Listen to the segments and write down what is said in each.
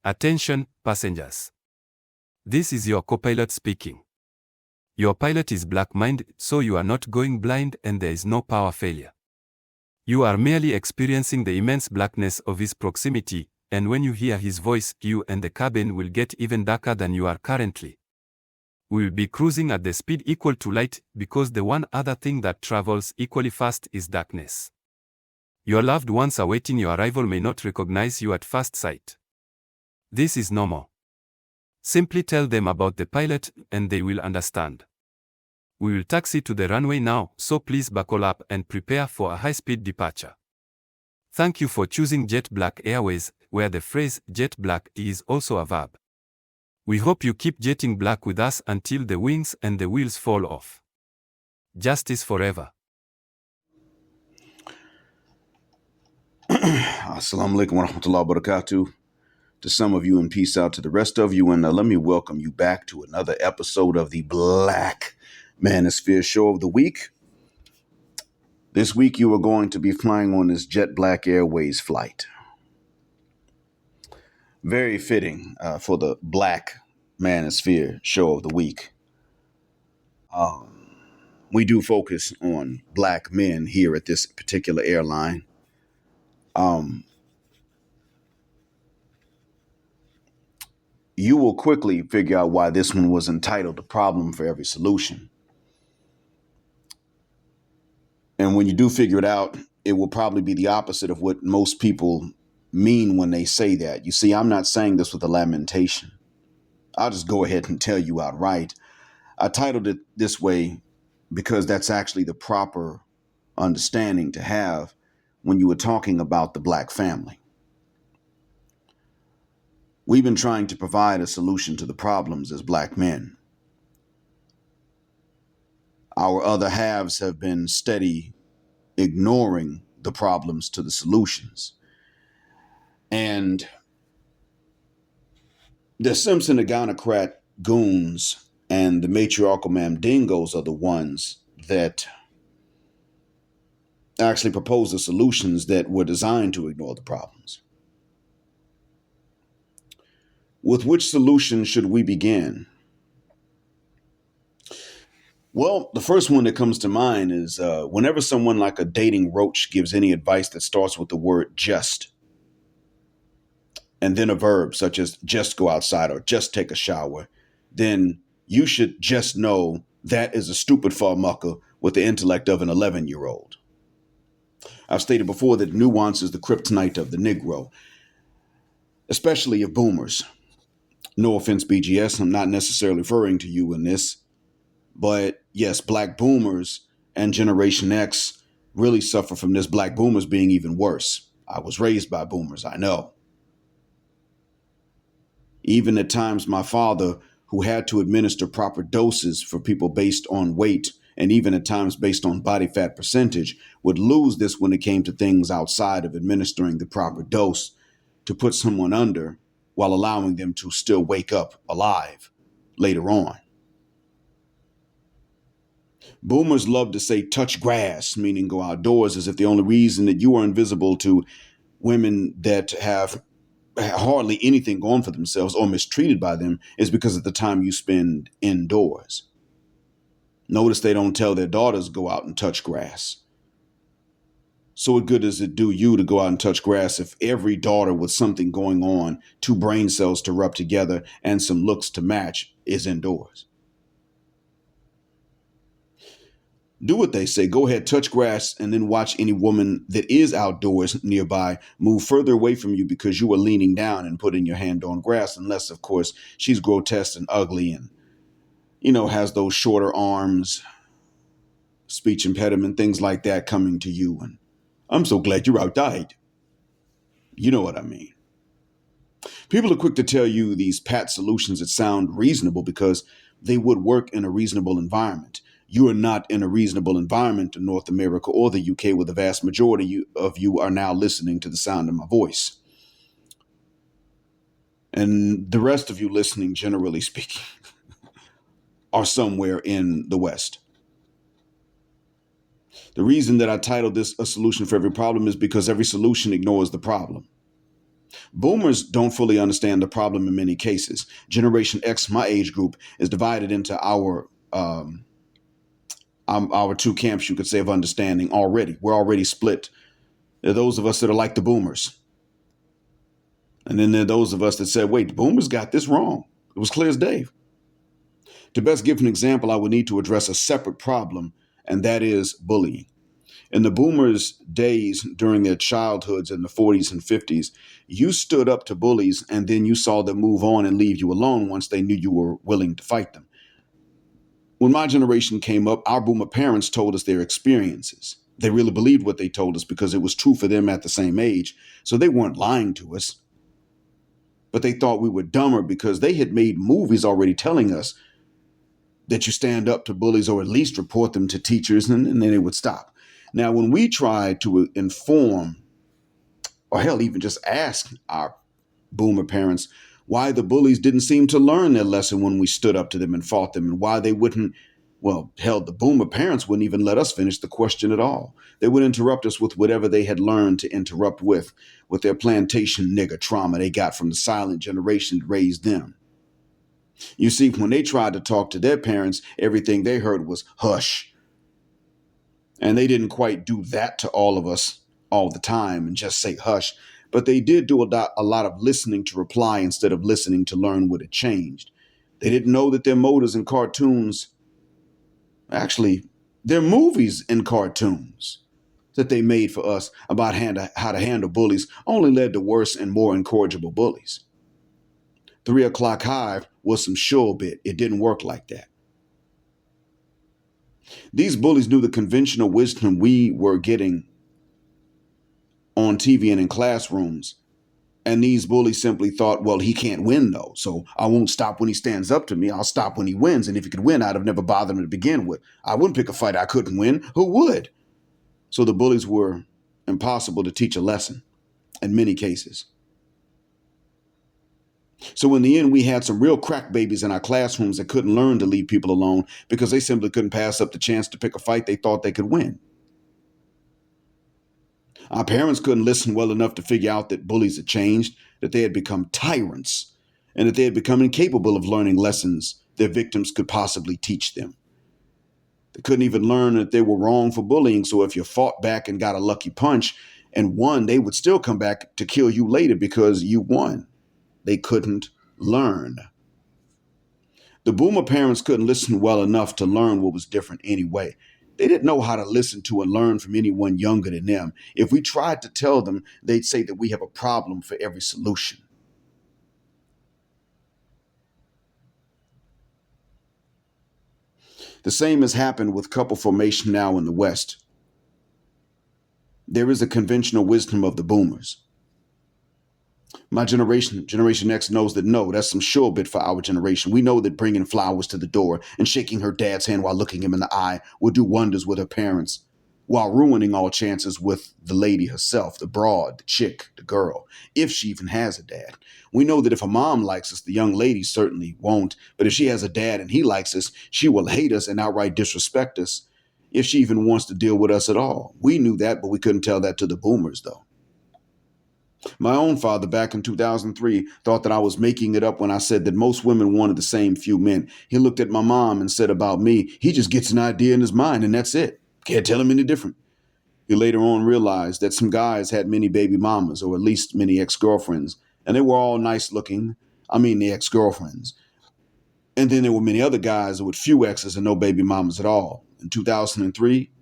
Attention, passengers. This is your co-pilot speaking. Your pilot is black-minded, so you are not going blind and there is no power failure. You are merely experiencing the immense blackness of his proximity, and when you hear his voice, you and the cabin will get even darker than you are currently. We will be cruising at the speed equal to light because the one other thing that travels equally fast is darkness. Your loved ones awaiting your arrival may not recognize you at first sight. This is normal. Simply tell them about the pilot and they will understand. We will taxi to the runway now, so please buckle up and prepare for a high-speed departure. Thank you for choosing Jet Black Airways, where the phrase jet black is also a verb. We hope you keep jetting black with us until the wings and the wheels fall off. Justice forever. Assalamu alaikum wa rahmatullahi wa barakatuh. To some of you and peace out to the rest of you. And let me welcome you back to another episode of the Black Manosphere Show of the Week. This week you are going to be flying on this Jet Black Airways flight. Very fitting for the Black Manosphere Show of the Week. We do focus on black men here at this particular airline. You will quickly figure out why this one was entitled "A Problem for Every Solution." And when you do figure it out, it will probably be the opposite of what most people mean when they say that. You see, I'm not saying this with a lamentation. I'll just go ahead and tell you outright. I titled it this way because that's actually the proper understanding to have when you were talking about the black family. We've been trying to provide a solution to the problems as black men. Our other halves have been steady ignoring the problems to the solutions. And the Simpson Agonocrat goons and the matriarchal mandingos are the ones that actually propose the solutions that were designed to ignore the problems. With which solution should we begin? Well, the first one that comes to mind is whenever someone like a dating roach gives any advice that starts with the word just, and then a verb such as just go outside or just take a shower, then you should just know that is a stupid farmucker with the intellect of an 11-year-old. I've stated before that nuance is the kryptonite of the Negro, especially of boomers. No offense, BGS, I'm not necessarily referring to you in this. But yes, black boomers and Generation X really suffer from this. Black boomers being even worse. I was raised by boomers, I know. Even at times, my father, who had to administer proper doses for people based on weight, and even at times based on body fat percentage, would lose this when it came to things outside of administering the proper dose to put someone under while allowing them to still wake up alive later on. Boomers love to say touch grass, meaning go outdoors, as if the only reason that you are invisible to women that have hardly anything going for themselves or mistreated by them is because of the time you spend indoors. Notice they don't tell their daughters go out and touch grass. So what good does it do you to go out and touch grass if every daughter with something going on, 2 brain cells to rub together and some looks to match, is indoors? Do what they say. Go ahead, touch grass, and then watch any woman that is outdoors nearby move further away from you because you are leaning down and putting your hand on grass, unless, of course, she's grotesque and ugly and, has those shorter arms, speech impediment, things like that coming to you. And I'm so glad you're outside. You know what I mean. People are quick to tell you these pat solutions that sound reasonable because they would work in a reasonable environment. You are not in a reasonable environment in North America or the UK, where the vast majority of you are now listening to the sound of my voice. And the rest of you listening, generally speaking, are somewhere in the West. The reason that I titled this "A Solution for Every Problem" is because every solution ignores the problem. Boomers don't fully understand the problem in many cases. Generation X, my age group, is divided into our two camps, you could say, of understanding already. We're already split. There are those of us that are like the boomers. And then there are those of us that said, wait, the boomers got this wrong. It was clear as day. To best give an example, I would need to address a separate problem, and that is bullying. In the boomers' days during their childhoods in the 40s and 50s, you stood up to bullies and then you saw them move on and leave you alone once they knew you were willing to fight them. When my generation came up, our boomer parents told us their experiences. They really believed what they told us because it was true for them at the same age. So they weren't lying to us. But they thought we were dumber because they had made movies already telling us that you stand up to bullies or at least report them to teachers, and then they would stop. Now, when we tried to inform, or hell, even just ask our boomer parents why the bullies didn't seem to learn their lesson when we stood up to them and fought them, and why they wouldn't, well, hell, the boomer parents wouldn't even let us finish the question at all. They would interrupt us with whatever they had learned to interrupt with their plantation nigger trauma they got from the silent generation that raised them. You see, when they tried to talk to their parents, everything they heard was hush. And they didn't quite do that to all of us all the time and just say hush. But they did do a lot of listening to reply instead of listening to learn what had changed. They didn't know that their motives in cartoons, actually, their movies and cartoons that they made for us about how to handle bullies only led to worse and more incorrigible bullies. 3 o'clock hive was some sure bit. It didn't work like that. These bullies knew the conventional wisdom we were getting on TV and in classrooms. And these bullies simply thought, well, he can't win, though. So I won't stop when he stands up to me. I'll stop when he wins. And if he could win, I'd have never bothered him to begin with. I wouldn't pick a fight I couldn't win. Who would? So the bullies were impossible to teach a lesson in many cases. So in the end, we had some real crack babies in our classrooms that couldn't learn to leave people alone because they simply couldn't pass up the chance to pick a fight they thought they could win. Our parents couldn't listen well enough to figure out that bullies had changed, that they had become tyrants, and that they had become incapable of learning lessons their victims could possibly teach them. They couldn't even learn that they were wrong for bullying, so if you fought back and got a lucky punch and won, they would still come back to kill you later because you won. They couldn't learn. The boomer parents couldn't listen well enough to learn what was different anyway. They didn't know how to listen to and learn from anyone younger than them. If we tried to tell them, they'd say that we have a problem for every solution. The same has happened with couple formation now in the West. There is a conventional wisdom of the boomers. My generation, Generation X, knows that no, that's some sure bit for our generation. We know that bringing flowers to the door and shaking her dad's hand while looking him in the eye will do wonders with her parents, while ruining all chances with the lady herself, the broad, the chick, the girl, if she even has a dad. We know that if a mom likes us, the young lady certainly won't. But if she has a dad and he likes us, she will hate us and outright disrespect us, if she even wants to deal with us at all. We knew that, but we couldn't tell that to the boomers, though. My own father back in 2003 thought that I was making it up when I said that most women wanted the same few men. He looked at my mom and said about me, he just gets an idea in his mind and that's it. Can't tell him any different. He later on realized that some guys had many baby mamas, or at least many ex-girlfriends, and they were all nice looking. I mean, the ex-girlfriends. And then there were many other guys with few exes and no baby mamas at all. In 2003,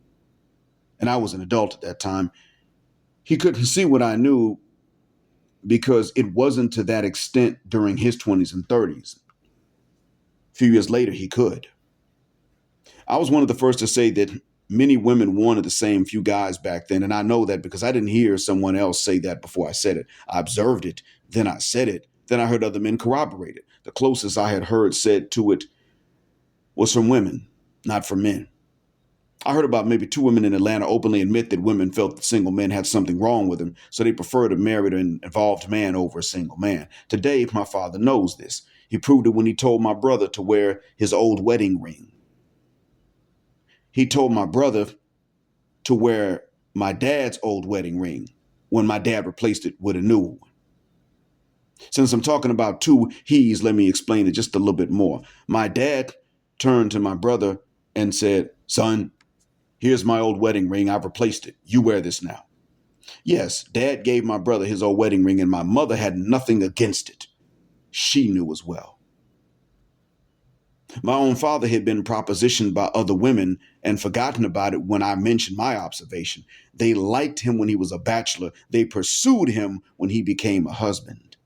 and I was an adult at that time, he couldn't see what I knew because it wasn't to that extent during his 20s and 30s. A few years later, he could. I was one of the first to say that many women wanted the same few guys back then, and I know that because I didn't hear someone else say that before I said it. I observed it, then I said it, then I heard other men corroborate it. The closest I had heard said to it was from women, not from men. I heard about maybe 2 women in Atlanta openly admit that women felt that single men had something wrong with them, so they preferred a married and involved man over a single man. Today, my father knows this. He proved it when he told my brother to wear his old wedding ring. He told my brother to wear my dad's old wedding ring when my dad replaced it with a new one. Since I'm talking about two he's, let me explain it just a little bit more. My dad turned to my brother and said, "Son, here's my old wedding ring. I've replaced it. You wear this now." Yes, Dad gave my brother his old wedding ring, and my mother had nothing against it. She knew as well. My own father had been propositioned by other women and forgotten about it when I mentioned my observation. They liked him when he was a bachelor. They pursued him when he became a husband.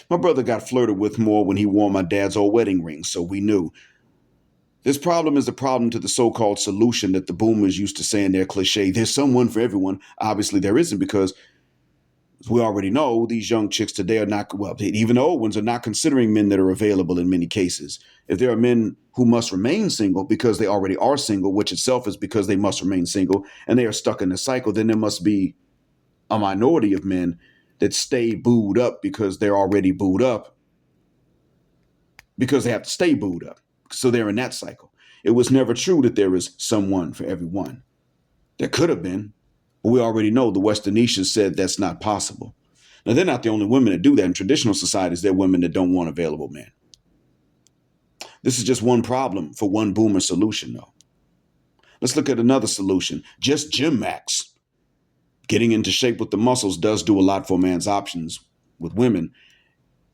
My brother got flirted with more when he wore my dad's old wedding ring, so we knew. This problem is the problem to the so-called solution that the boomers used to say in their cliche, there's someone for everyone. Obviously there isn't, because as we already know, these young chicks today are not, well, even the old ones are not considering men that are available in many cases. If there are men who must remain single because they already are single, which itself is because they must remain single, and they are stuck in a cycle, then there must be a minority of men that stay booed up because they're already booed up because they have to stay booed up. So they're in that cycle. It was never true that there is someone for everyone. There could have been, but we already know the Westernicians said that's not possible. Now, they're not the only women that do that. In traditional societies, there are women that don't want available men. This is just one problem for one boomer solution, though. Let's look at another solution. Just gym max. Getting into shape with the muscles does do a lot for a man's options with women.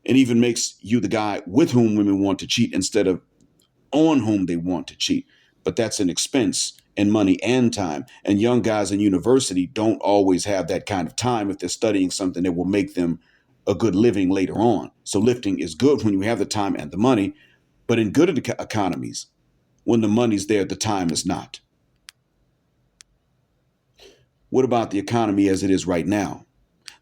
It even makes you the guy with whom women want to cheat instead of on whom they want to cheat. But that's an expense in money and time. And young guys in university don't always have that kind of time if they're studying something that will make them a good living later on. So lifting is good when you have the time and the money. But in good economies, when the money's there, the time is not. What about the economy as it is right now?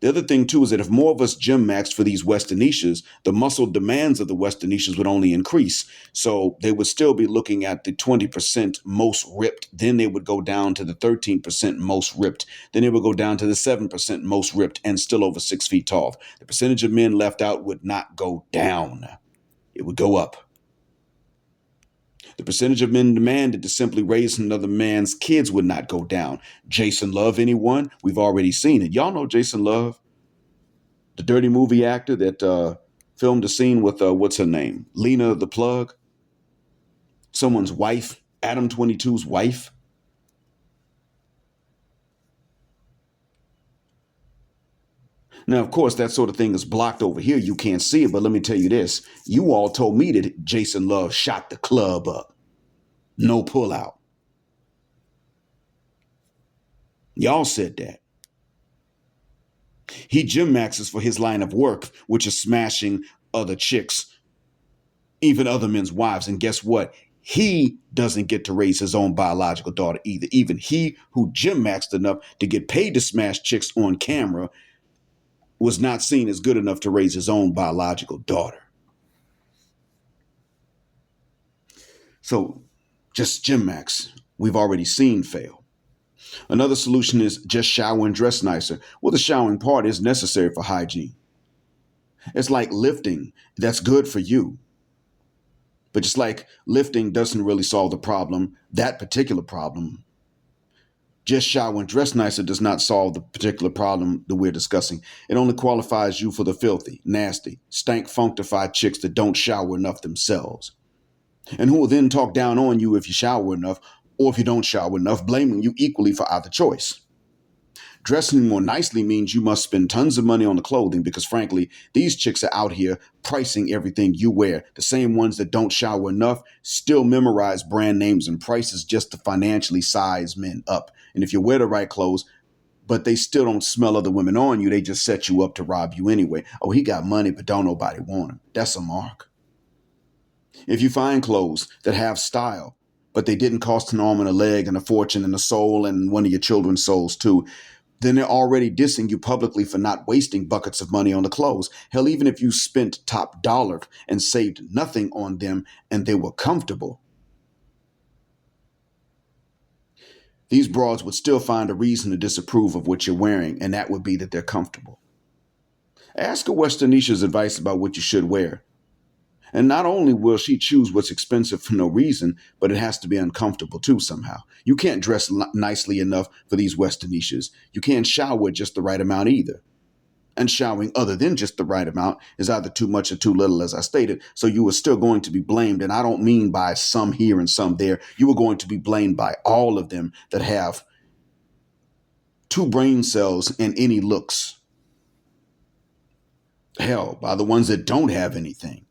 The other thing, too, is that if more of us gym maxed for these Westernicians, the muscle demands of the Westernicians would only increase. So they would still be looking at the 20% most ripped. Then they would go down to the 13% most ripped. Then they would go down to the 7% most ripped and still over 6 feet tall. The percentage of men left out would not go down. It would go up. The percentage of men demanded to simply raise another man's kids would not go down. Jason Love, anyone? We've already seen it. Y'all know Jason Love, the dirty movie actor that filmed a scene with, what's her name? Lena the Plug, someone's wife, Adam 22's wife. Now, of course, that sort of thing is blocked over here. You can't see it, but let me tell you this. You all told me that Jason Love shot the club up. No pullout. Y'all said that. He gym maxes for his line of work, which is smashing other chicks, even other men's wives. And guess what? He doesn't get to raise his own biological daughter either. Even he who gym maxed enough to get paid to smash chicks on camera was not seen as good enough to raise his own biological daughter. So just gym max, we've already seen fail. Another solution is just shower and dress nicer. Well, the showering part is necessary for hygiene. It's like lifting. That's good for you. But just like lifting doesn't really solve the problem, that particular problem, just shower and dress nicer does not solve the particular problem that we're discussing. It only qualifies you for the filthy, nasty, stank functified chicks that don't shower enough themselves, and who will then talk down on you if you shower enough or if you don't shower enough, blaming you equally for either choice. Dressing more nicely means you must spend tons of money on the clothing because, frankly, these chicks are out here pricing everything you wear. The same ones that don't shower enough still memorize brand names and prices just to financially size men up. And if you wear the right clothes, but they still don't smell other women on you, they just set you up to rob you anyway. Oh, he got money, but don't nobody want him. That's a mark. If you find clothes that have style, but they didn't cost an arm and a leg and a fortune and a soul and one of your children's souls too, then they're already dissing you publicly for not wasting buckets of money on the clothes. Hell, even if you spent top dollar and saved nothing on them and they were comfortable, these broads would still find a reason to disapprove of what you're wearing, and that would be that they're comfortable. Ask a Westernician's advice about what you should wear. And not only will she choose what's expensive for no reason, but it has to be uncomfortable too somehow. You can't dress nicely enough for these Westernicians. You can't shower just the right amount either. And showering other than just the right amount is either too much or too little, as I stated. So you are still going to be blamed. And I don't mean by some here and some there. You are going to be blamed by all of them that have 2 brain cells and any looks. Hell, by the ones that don't have anything.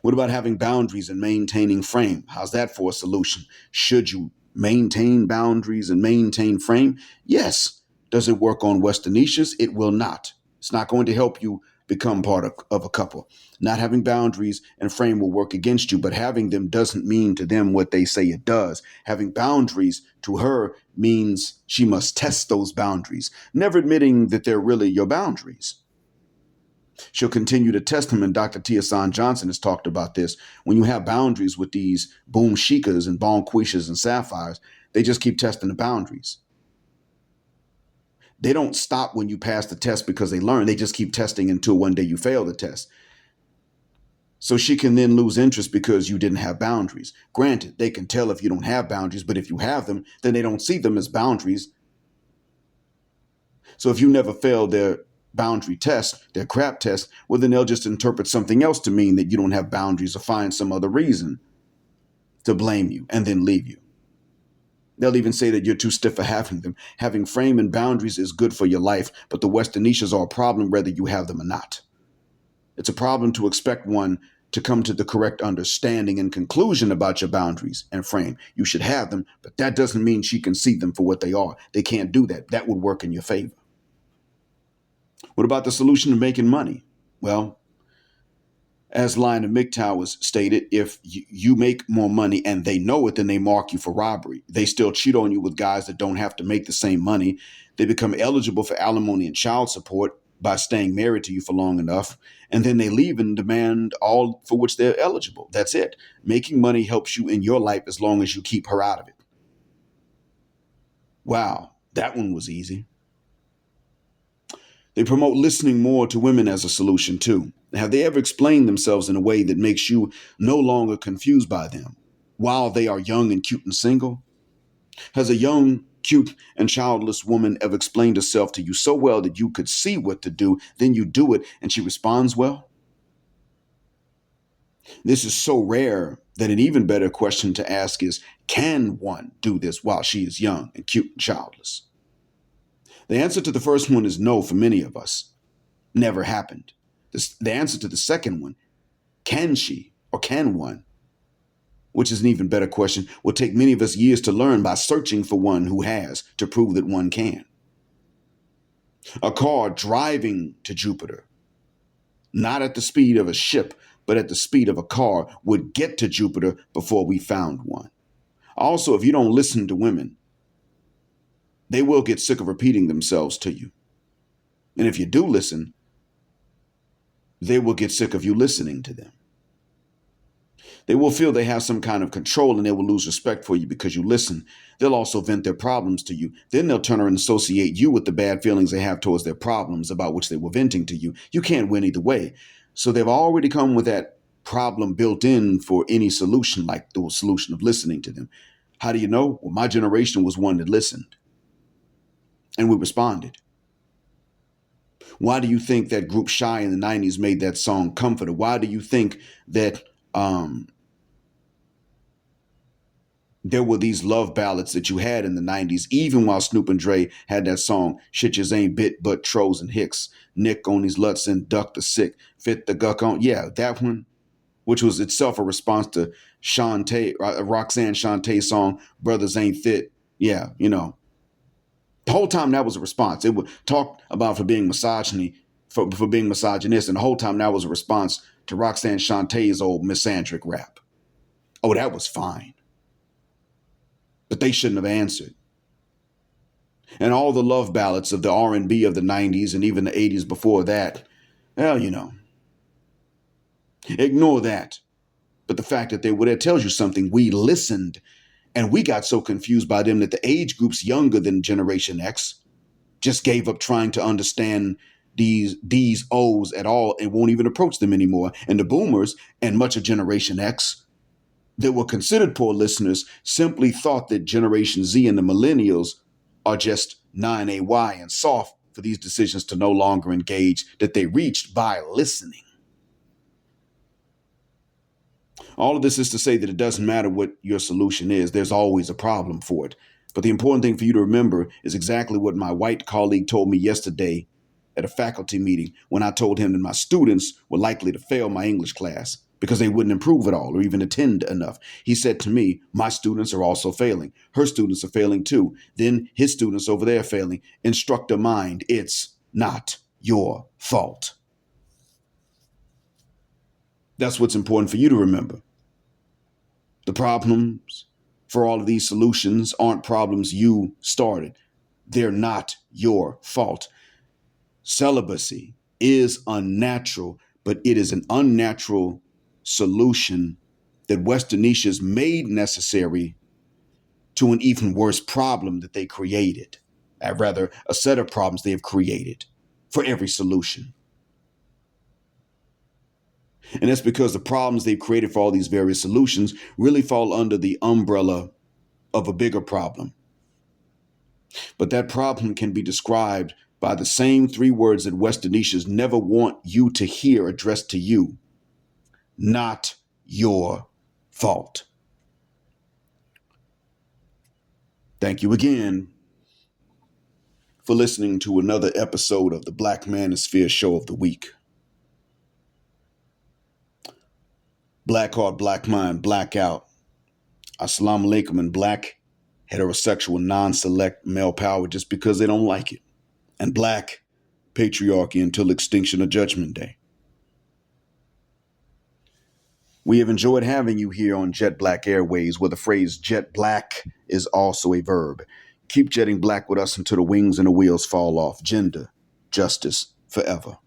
What about having boundaries and maintaining frame? How's that for a solution? Should you maintain boundaries and maintain frame? Yes. Does it work on Westernicians? It will not. It's not going to help you become part of a couple. Not having boundaries and frame will work against you, but having them doesn't mean to them what they say it does. Having boundaries to her means she must test those boundaries, never admitting that they're really your boundaries. She'll continue to test them, and Dr. Tia-San Johnson has talked about this. When you have boundaries with these boom shikas and bonquishas and sapphires, they just keep testing the boundaries. They don't stop when you pass the test because they learn. They just keep testing until one day you fail the test. So she can then lose interest because you didn't have boundaries. Granted, they can tell if you don't have boundaries, but if you have them, then they don't see them as boundaries. So if you never fail their boundary test, their crap test, well, then they'll just interpret something else to mean that you don't have boundaries or find some other reason to blame you and then leave you. They'll even say that you're too stiff for having them. Having frame and boundaries is good for your life, but the Westernicians are a problem whether you have them or not. It's a problem to expect one to come to the correct understanding and conclusion about your boundaries and frame. You should have them, but that doesn't mean she can see them for what they are. They can't do that. That would work in your favor. What about the solution to making money? Well, as Lion of MGTOW was stated, if you make more money and they know it, then they mark you for robbery. They still cheat on you with guys that don't have to make the same money. They become eligible for alimony and child support by staying married to you for long enough. And then they leave and demand all for which they're eligible. That's it. Making money helps you in your life as long as you keep her out of it. Wow, that one was easy. They promote listening more to women as a solution, too. Have they ever explained themselves in a way that makes you no longer confused by them while they are young and cute and single? Has a young, cute, and childless woman ever explained herself to you so well that you could see what to do, then you do it, and she responds well? This is so rare that an even better question to ask is, can one do this while she is young and cute and childless? The answer to the first one is no for many of us. Never happened. The answer to the second one, can she or can one, which is an even better question, will take many of us years to learn by searching for one who has to prove that one can. A car driving to Jupiter, not at the speed of a ship, but at the speed of a car, would get to Jupiter before we found one. Also, if you don't listen to women, they will get sick of repeating themselves to you. And if you do listen, they will get sick of you listening to them. They will feel they have some kind of control and they will lose respect for you because you listen. They'll also vent their problems to you. Then they'll turn around and associate you with the bad feelings they have towards their problems about which they were venting to you. You can't win either way. So they've already come with that problem built in for any solution, like the solution of listening to them. How do you know? Well, my generation was one that listened. And we responded. Why do you think that group Shy in the 90s made that song Comforter? Why do you think that there were these love ballads that you had in the 90s, even while Snoop and Dre had that song, Shit Just Ain't Bit But Trolls and Hicks, Nick on these Luts and Duck the Sick, Fit the Guck on. Yeah, that one, which was itself a response to Roxanne Shantae's song, Brothers Ain't Fit. Yeah, you know. The whole time that was a response. It would talk about for being misogyny, for being misogynist, and the whole time that was a response to Roxanne Shantae's old misandric rap. Oh, that was fine. But they shouldn't have answered. And all the love ballads of the R&B of the 90s and even the 80s before that, well, you know, ignore that. But the fact that they were there tells you something. We listened. And we got so confused by them that the age groups younger than Generation X just gave up trying to understand these O's at all and won't even approach them anymore. And the boomers and much of Generation X that were considered poor listeners simply thought that Generation Z and the millennials are just 9AY and soft for these decisions to no longer engage that they reached by listening. All of this is to say that it doesn't matter what your solution is. There's always a problem for it. But the important thing for you to remember is exactly what my white colleague told me yesterday at a faculty meeting when I told him that my students were likely to fail my English class because they wouldn't improve at all or even attend enough. He said to me, my students are also failing. Her students are failing too. Then his students over there are failing. Instructor mind, it's not your fault. That's what's important for you to remember. The problems for all of these solutions aren't problems you started. They're not your fault. Celibacy is unnatural, but it is an unnatural solution that Westernicians made necessary to an even worse problem that they created. Rather, a set of problems they have created for every solution. And that's because the problems they've created for all these various solutions really fall under the umbrella of a bigger problem. But that problem can be described by the same three words that Westernicians never want you to hear addressed to you. Not your fault. Thank you again for listening to another episode of the Black Manosphere Show of the Week. Black heart, black mind, blackout. Assalamu alaikum, and black heterosexual non-select male power just because they don't like it. And black patriarchy until extinction of Judgment Day. We have enjoyed having you here on Jet Black Airways, where the phrase jet black is also a verb. Keep jetting black with us until the wings and the wheels fall off. Gender, justice, forever.